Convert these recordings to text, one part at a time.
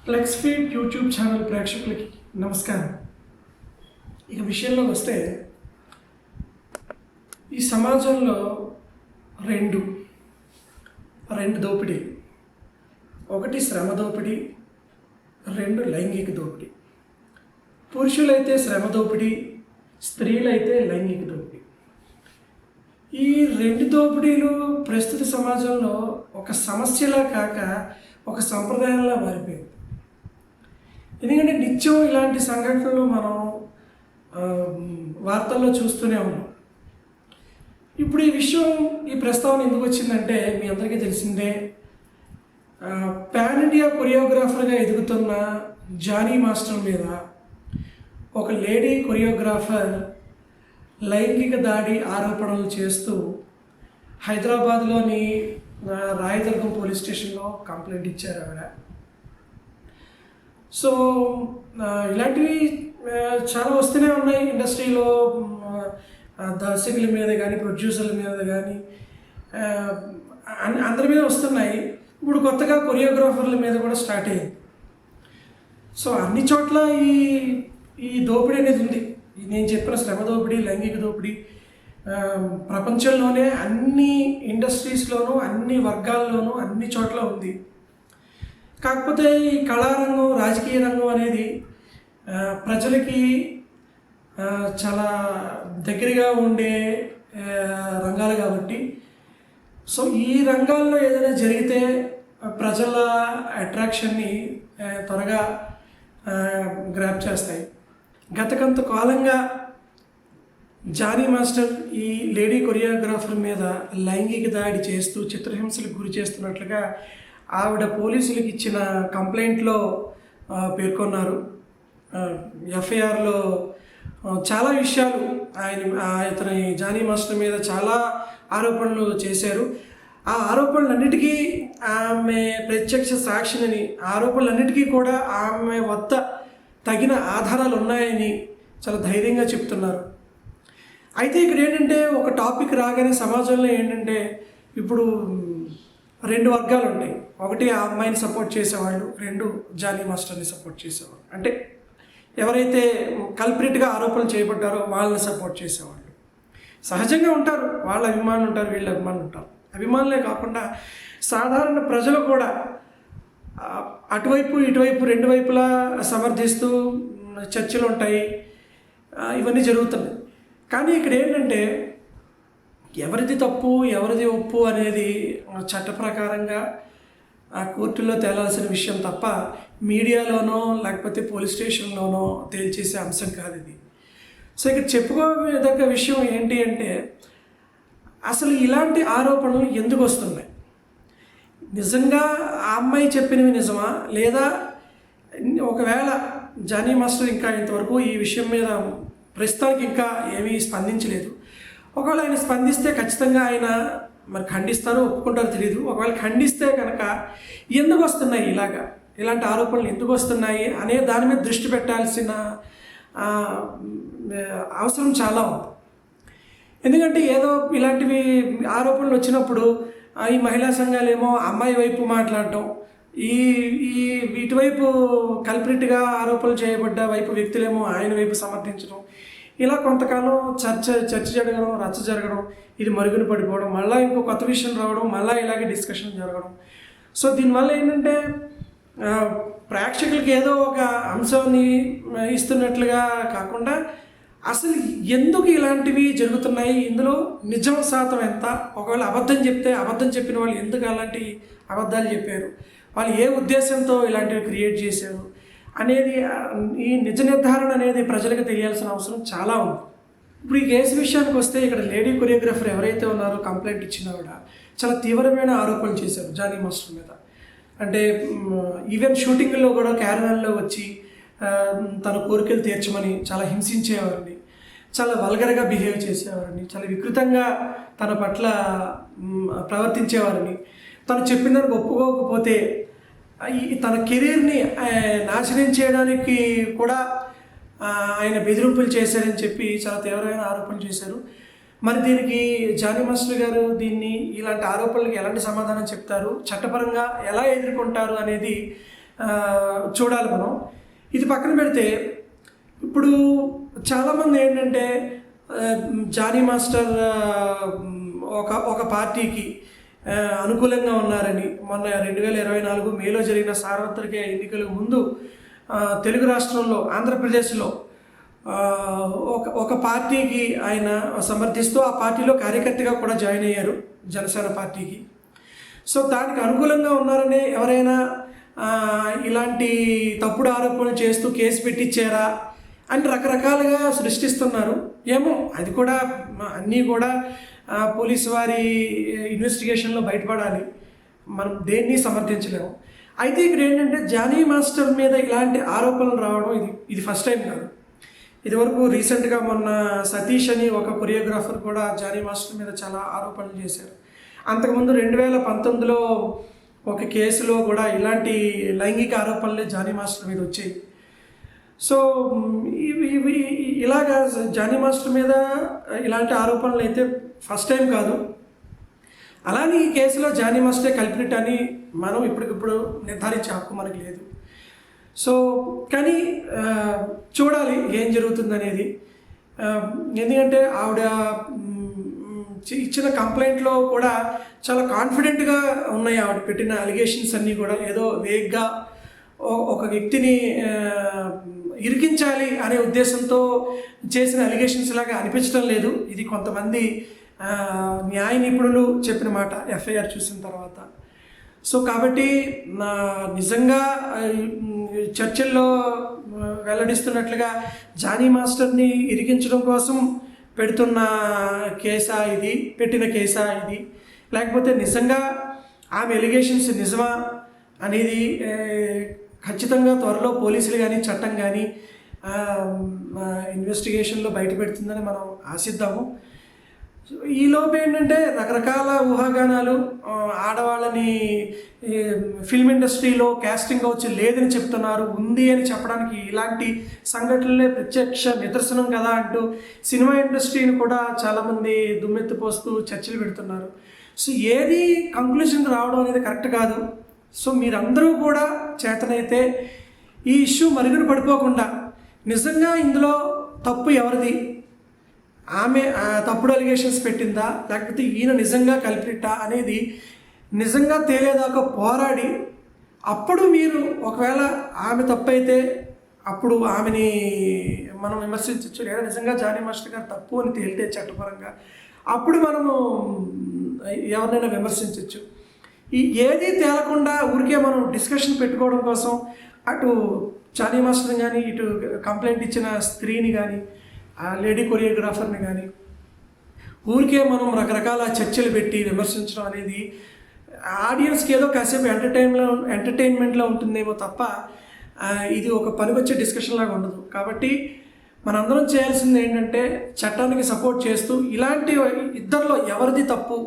Flex feed YouTube channel ప్రేక్షకులకి నమస్కారం. ఇక విషయంలోకి వస్తే ఈ సమాజంలో రెండు దోపిడీ, ఒకటి శ్రమ దోపిడీ, రెండు లైంగిక దోపిడీ. పురుషులైతే శ్రమ దోపిడీ, స్త్రీలైతే లైంగిక దోపిడీ. ఈ రెండు దోపిడీలు ప్రస్తుత సమాజంలో ఒక సమస్యలా కాక ఒక సంప్రదాయంలా మారిపోయింది. ఎందుకంటే నిత్యం ఇలాంటి సంఘటనలు మనం వార్తల్లో చూస్తూనే ఉన్నాం. ఇప్పుడు ఈ ప్రస్తావన ఎందుకు వచ్చిందంటే మీ అందరికీ తెలిసిందే, పాన్ ఇండియా కొరియోగ్రాఫర్గా ఎదుగుతున్న జానీ మాస్టర్ మీద ఒక లేడీ కొరియోగ్రాఫర్ లైంగిక దాడి ఆరోపణలు చేస్తూ హైదరాబాద్లోని రాయదుర్గం పోలీస్ స్టేషన్లో కంప్లైంట్ ఇచ్చారు ఆవిడ. సో ఇలాంటివి చాలా వస్తూనే ఉన్నాయి ఇండస్ట్రీలో, దర్శకుల మీద కానీ ప్రొడ్యూసర్ల మీద కానీ అందరి మీద వస్తున్నాయి. ఇప్పుడు కొత్తగా కొరియోగ్రాఫర్ల మీద కూడా స్టార్ట్ అయ్యింది. సో అన్ని చోట్ల ఈ దోపిడీ అనేది ఉంది. నేను చెప్పిన శ్రమ దోపిడీ, లైంగిక దోపిడీ ప్రపంచంలోనే అన్ని ఇండస్ట్రీస్లోనూ అన్ని వర్గాల్లోనూ అన్ని చోట్ల ఉంది. కాకపోతే ఈ కళారంగం, రాజకీయ రంగం అనేది ప్రజలకి చాలా దగ్గరగా ఉండే రంగాలు కాబట్టి, సో ఈ రంగాల్లో ఏదైనా జరిగితే ప్రజల అట్రాక్షన్ని త్వరగా గ్రాప్ చేస్తాయి. గత కొంతకాలంగా జానీ మాస్టర్ ఈ లేడీ కొరియోగ్రాఫర్ మీద లైంగిక దాడి చేస్తూ చిత్రహింసలకు గురి చేస్తున్నట్లుగా ఆవిడ పోలీసులకు ఇచ్చిన కంప్లైంట్లో పేర్కొన్నారు. ఎఫ్ఐఆర్లో చాలా విషయాలు ఇతని జానీ మాస్టర్ మీద చాలా ఆరోపణలు చేశారు. ఆ ఆరోపణలన్నిటికీ ఆమె ప్రత్యక్ష సాక్షిని, ఆరోపణలన్నిటికీ కూడా ఆమె వద్ద తగిన ఆధారాలు ఉన్నాయని చాలా ధైర్యంగా చెప్తున్నారు. అయితే ఇక్కడ ఏంటంటే ఒక టాపిక్ రాగానే సమాజంలో ఏంటంటే ఇప్పుడు రెండు వర్గాలు ఉంటాయి. ఒకటి ఆ అమ్మాయిని సపోర్ట్ చేసేవాళ్ళు, రెండు జానీ మాస్టర్ని సపోర్ట్ చేసేవాళ్ళు. అంటే ఎవరైతే కల్ప్రిట్గా ఆరోపణలు చేయబడ్డారో వాళ్ళని సపోర్ట్ చేసేవాళ్ళు సహజంగా ఉంటారు. వాళ్ళ అభిమానులు ఉంటారు, వీళ్ళ అభిమానులు ఉంటారు. అభిమానులే కాకుండా సాధారణ ప్రజలు కూడా అటువైపు ఇటువైపు రెండు వైపులా సమర్థిస్తూ చర్చలు ఉంటాయి. ఇవన్నీ జరుగుతున్నాయి. కానీ ఇక్కడ ఏంటంటే ఎవరిది తప్పు ఎవరిది ఒప్పు అనేది చట్ట ప్రకారంగా ఆ కోర్టులో తేలాల్సిన విషయం తప్ప మీడియాలోనో లేకపోతే పోలీస్ స్టేషన్లోనో తేల్చేసే అంశం కాదు ఇది. సో ఇక్కడ చెప్పుకోదగ్గ విషయం ఏంటి అంటే అసలు ఇలాంటి ఆరోపణలు ఎందుకు వస్తున్నాయి? నిజంగా ఆ అమ్మాయి చెప్పినవి నిజమా, లేదా ఒకవేళ జానీ మాస్టర్ ఇంకా ఇంతవరకు ఈ విషయం మీద ప్రస్తుతానికి ఇంకా ఏమీ స్పందించలేదు. ఒకవేళ ఆయన స్పందిస్తే ఖచ్చితంగా ఆయన మరి ఖండిస్తారో ఒప్పుకుంటారో తెలియదు. ఒకవేళ ఖండిస్తే కనుక ఎందుకు వస్తున్నాయి ఇలాంటి ఆరోపణలు ఎందుకు వస్తున్నాయి అనే దాని మీద దృష్టి పెట్టాల్సిన అవసరం చాలా ఉంది. ఎందుకంటే ఏదో ఇలాంటివి ఆరోపణలు వచ్చినప్పుడు ఈ మహిళా సంఘాలేమో అమ్మాయి వైపు మాట్లాడటం, ఇటువైపు కల్ప్రిట్గా ఆరోపణలు చేయబడ్డ వైపు వ్యక్తులేమో ఆయన వైపు సమర్థించడం, ఇలా కొంతకాలం చర్చ జరగడం, రచ్చ జరగడం, ఇది మరుగున పడిపోవడం, మళ్ళీ ఇంకో కొత్త విషయం రావడం, మళ్ళీ ఇలాగే డిస్కషన్ జరగడం. సో దీనివల్ల ఏంటంటే ప్రేక్షకులకి ఏదో ఒక అంశాన్ని ఇస్తున్నట్లుగా కాకుండా అసలు ఎందుకు ఇలాంటివి జరుగుతున్నాయి, ఇందులో నిజం శాతం ఎంత, ఒకవేళ అబద్ధం చెప్తే అబద్ధం చెప్పిన వాళ్ళు ఎందుకు అలాంటి అబద్ధాలు చెప్పారు, వాళ్ళు ఏ ఉద్దేశంతో ఇలాంటివి క్రియేట్ చేశారు అనేది ఈ నిజ నిర్ధారణ అనేది ప్రజలకు తెలియాల్సిన అవసరం చాలా ఉంది. ఇప్పుడు ఈ కేసు విషయానికి వస్తే ఇక్కడ లేడీ కొరియోగ్రాఫర్ ఎవరైతే ఉన్నారో కంప్లైంట్ ఇచ్చినా కూడా చాలా తీవ్రమైన ఆరోపణలు చేశారు జానీ మాస్టర్ మీద. అంటే ఈవెన్ షూటింగ్లో కూడా క్యారవాన్లో వచ్చి తన కోరికలు తీర్చమని చాలా హింసించేవారిని, చాలా వల్గర్గా బిహేవ్ చేసేవారిని, చాలా వికృతంగా తన పట్ల ప్రవర్తించేవారిని, తను చెప్పిన దానికి ఒప్పుకోకపోతే తన కెరీర్ని నాశనం చేయడానికి కూడా ఆయన బెదిరింపులు చేశారని చెప్పి చాలా తీవ్రమైన ఆరోపణలు చేశారు. మరి దీనికి జానీ మాస్టర్ గారు ఇలాంటి ఆరోపణలకు ఎలాంటి సమాధానం చెప్తారు, చట్టపరంగా ఎలా ఎదుర్కొంటారు అనేది చూడాలి మనం. ఇది పక్కన పెడితే ఇప్పుడు చాలామంది ఏంటంటే జానీ మాస్టర్ ఒక పార్టీకి అనుకూలంగా ఉన్నారని మొన్న 2024 మేలో జరిగిన సార్వత్రిక ఎన్నికలకు ముందు తెలుగు రాష్ట్రంలో ఆంధ్రప్రదేశ్లో ఒక పార్టీకి ఆయన సమర్థిస్తూ ఆ పార్టీలో కార్యకర్తగా కూడా జాయిన్ అయ్యారు, జనసేన పార్టీకి. సో దానికి అనుకూలంగా ఉన్నారని ఎవరైనా ఇలాంటి తప్పుడు ఆరోపణలు చేస్తూ కేసు పెట్టించారా అని రకరకాలుగా సృష్టిస్తున్నారు. ఏమో అది కూడా అన్నీ కూడా పోలీసు వారి ఇన్వెస్టిగేషన్లో బయటపడాలి, మనం దేన్ని సమర్థించలేము. అయితే ఇక్కడ ఏంటంటే జానీ మాస్టర్ మీద ఇలాంటి ఆరోపణలు రావడం ఇది ఫస్ట్ టైం కాదు. ఇదివరకు రీసెంట్గా మొన్న సతీష్ అని ఒక కొరియోగ్రాఫర్ కూడా జానీ మాస్టర్ మీద చాలా ఆరోపణలు చేశారు. అంతకుముందు 2019లో ఒక కేసులో కూడా ఇలాంటి లైంగిక ఆరోపణలే జానీ మాస్టర్ మీద వచ్చాయి. సో ఇవి ఇలాగా జానీ మాస్టర్ మీద ఇలాంటి ఆరోపణలు అయితే ఫస్ట్ టైం కాదు. అలానే ఈ కేసులో జానీ మాస్టరే కల్ప్రిట్ అని మనం ఇప్పటికిప్పుడు నిర్ధారించే హక్కు మనకి లేదు. సో కానీ చూడాలి ఏం జరుగుతుందనేది. ఎందుకంటే ఆవిడ ఇచ్చిన కంప్లైంట్లో కూడా చాలా కాన్ఫిడెంట్గా ఉన్నాయి. ఆవిడ పెట్టిన అలిగేషన్స్ అన్నీ కూడా ఏదో వేగ్గా ఒక వ్యక్తిని ఇరికించాలి అనే ఉద్దేశంతో చేసిన అలిగేషన్స్ లాగా అనిపించడం లేదు. ఇది కొంతమంది న్యాయ నిపుణులు చెప్పిన మాట ఎఫ్ఐఆర్ చూసిన తర్వాత. సో కాబట్టి నిజంగా చర్చల్లో వెల్లడిస్తున్నట్లుగా జానీ మాస్టర్ని ఇరికించడం కోసం పెట్టిన కేసా ఇది, లేకపోతే నిజంగా ఆమె ఎలిగేషన్స్ నిజమా అనేది ఖచ్చితంగా త్వరలో పోలీసులు కానీ చట్టం కానీ ఇన్వెస్టిగేషన్లో బయటపెడుతుందని మనం ఆశిద్దాము. ఈలోపు ఏంటంటే రకరకాల ఊహాగానాలు, ఆడవాళ్ళని ఫిల్మ్ ఇండస్ట్రీలో కాస్టింగ్ కౌచ్ లేదని చెప్తున్నారు, ఉంది అని చెప్పడానికి ఇలాంటి సంఘటనలే ప్రత్యక్ష నిదర్శనం కదా అంటూ సినిమా ఇండస్ట్రీని కూడా చాలామంది దుమ్మెత్తిపోస్తూ చర్చలు పెడుతున్నారు. సో ఏది కంక్లూజన్ రావడం అనేది కరెక్ట్ కాదు. సో మీరందరూ కూడా చేతనైతే ఈ ఇష్యూ మరుగున పడిపోకుండా నిజంగా ఇందులో తప్పు ఎవరిది, ఆమె తప్పుడు అలిగేషన్స్ పెట్టిందా లేకపోతే ఈయన నిజంగా కల్ప్రిట్టా అనేది నిజంగా తేలేదాకా పోరాడి అప్పుడు మీరు ఒకవేళ ఆమె తప్పైతే అప్పుడు ఆమెని మనం విమర్శించవచ్చు. లేదా నిజంగా జానీ మాస్టర్ గారు తప్పు అని తేలితే చట్టపరంగా అప్పుడు మనము ఎవరినైనా విమర్శించవచ్చు. ఏది తేలకుండా ఊరికే మనం డిస్కషన్ పెట్టుకోవడం కోసం అటు జానీ మాస్టర్ని కానీ ఇటు కంప్లైంట్ ఇచ్చిన స్త్రీని కానీ లేడీ కొరియోగ్రాఫర్ని కానీ ఊరికే మనం రకరకాల చర్చలు పెట్టి విమర్శించడం అనేది ఆడియన్స్కి ఏదో కాసేపు ఎంటర్టైన్మెంట్లో ఉంటుందేమో తప్ప ఇది ఒక పనికొచ్చే డిస్కషన్ లాగా ఉండదు. కాబట్టి మనందరం చేయాల్సింది ఏంటంటే చట్టానికి సపోర్ట్ చేస్తూ ఇలాంటి ఇద్దరిలో ఎవరిది తప్పు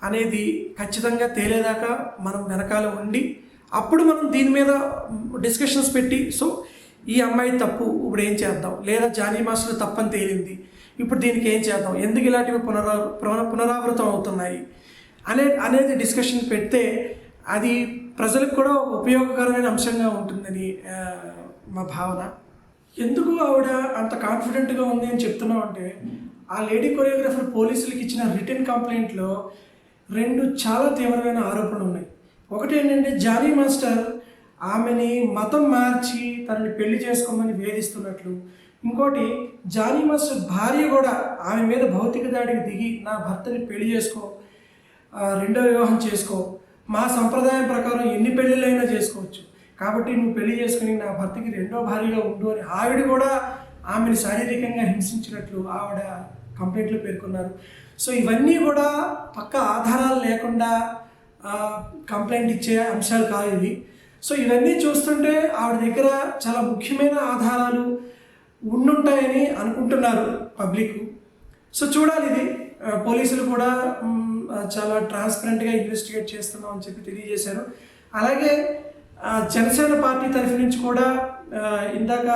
అనేది ఖచ్చితంగా తేలేదాకా మనం వెనకాల ఉండి అప్పుడు మనం దీని మీద డిస్కషన్స్ పెట్టి సో ఈ అమ్మాయి తప్పు ఇప్పుడు ఏం చేద్దాం, లేదా జానీ మాస్టర్ తప్పని తేలింది ఇప్పుడు దీనికి ఏం చేద్దాం, ఎందుకు ఇలాంటివి పునరావృతం అవుతున్నాయి అనేది డిస్కషన్ పెడితే అది ప్రజలకు కూడా ఉపయోగకరమైన అంశంగా ఉంటుందని మా భావన. ఎందుకు ఆవిడ అంత కాన్ఫిడెంట్గా ఉంది అని చెప్తున్నాం అంటే ఆ లేడీ కొరియోగ్రాఫర్ పోలీసులకు ఇచ్చిన రిటర్న్ కంప్లైంట్లో 2 చాలా తీవ్రమైన ఆరోపణలు ఉన్నాయి. ఒకటి ఏంటంటే జానీ మాస్టర్ ఆమెని మతం మార్చి తనని పెళ్లి చేసుకోమని వేధిస్తున్నట్లు, ఇంకోటి జానీ మాస్టర్ భార్య కూడా ఆమె మీద భౌతిక దాడికి దిగి నా భర్తని పెళ్లి చేసుకో, రెండో వివాహం చేసుకో, మా సంప్రదాయం ప్రకారం ఎన్ని పెళ్ళిళ్ళైనా చేసుకోవచ్చు, కాబట్టి నువ్వు పెళ్లి చేసుకుని నా భర్తకి రెండో భార్యగా ఉండు అని ఆవిడ కూడా ఆమెను శారీరకంగా హింసించినట్లు ఆవిడ కంప్లైంట్లో పేర్కొన్నారు. సో ఇవన్నీ కూడా పక్క ఆధారాలు లేకుండా కంప్లైంట్ ఇచ్చే అంశాలు కాదు ఇవి. సో ఇవన్నీ చూస్తుంటే ఆవిడ దగ్గర చాలా ముఖ్యమైన ఆధారాలు ఉండుంటాయని అనుకుంటున్నారు పబ్లిక్. సో చూడాలి, ఇది పోలీసులు కూడా చాలా ట్రాన్స్పరెంట్గా ఇన్వెస్టిగేట్ చేస్తున్నాం అని చెప్పి తెలియజేశారు. అలాగే జనసేన పార్టీ తరఫు నుంచి కూడా ఇందాక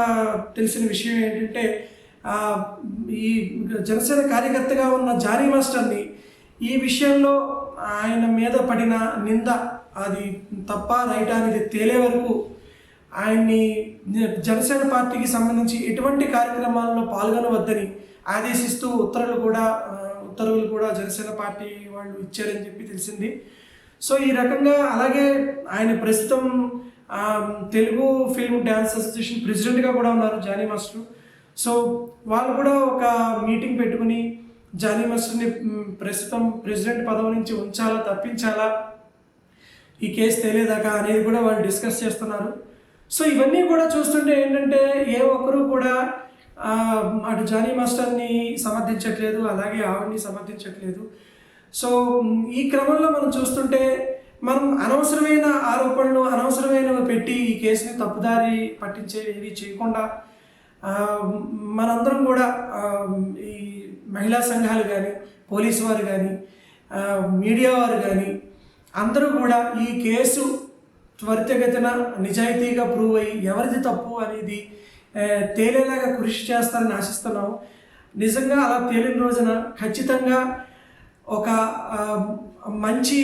తెలిసిన విషయం ఏంటంటే ఈ జనసేన కార్యకర్తగా ఉన్న జానీ మాస్టర్ని ఈ విషయంలో ఆయన మీద పడిన నింద అది తప్ప రైటా అనేది తేలే వరకు ఆయన్ని జనసేన పార్టీకి సంబంధించి ఎటువంటి కార్యక్రమాల్లో పాల్గొనవద్దని ఆదేశిస్తూ ఉత్తర్వులు కూడా జనసేన పార్టీ వాళ్ళు ఇచ్చారని చెప్పి తెలిసింది. సో ఈ రకంగా అలాగే ఆయన ప్రస్తుతం తెలుగు ఫిల్మ్ డ్యాన్స్ అసోసియేషన్ ప్రెసిడెంట్గా కూడా ఉన్నారు జానీ మాస్టర్. సో వాళ్ళు కూడా ఒక మీటింగ్ పెట్టుకుని జానీ మాస్టర్ని ప్రస్తుతం ప్రెసిడెంట్ పదవి నుంచి ఉంచాలా తప్పించాలా ఈ కేసు తేలేదాకా అనేది కూడా వాళ్ళు డిస్కస్ చేస్తున్నారు. సో ఇవన్నీ కూడా చూస్తుంటే ఏంటంటే ఏ ఒక్కరూ కూడా అటు జానీ మాస్టర్ని సమర్థించట్లేదు, అలాగే ఆవిడ్ని సమర్థించట్లేదు. సో ఈ క్రమంలో మనం చూస్తుంటే మనం అనవసరమైన ఆరోపణలు అనవసరమైనవి పెట్టి ఈ కేసుని తప్పుదారి పట్టించేవి చేయకుండా మనందరం కూడా ఈ మహిళా సంఘాలు కానీ పోలీసు వారు కానీ మీడియా వారు కానీ అందరూ కూడా ఈ కేసు త్వరితగతిన నిజాయితీగా ప్రూవ్ అయ్యి ఎవరిది తప్పు అనేది తేలేలాగా కృషి చేస్తారని ఆశిస్తున్నాము. నిజంగా అలా తేలిన రోజున ఖచ్చితంగా ఒక మంచి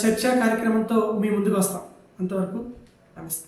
చర్చా కార్యక్రమంతో మీ ముందుకు వస్తాం. అంతవరకు నమస్తే.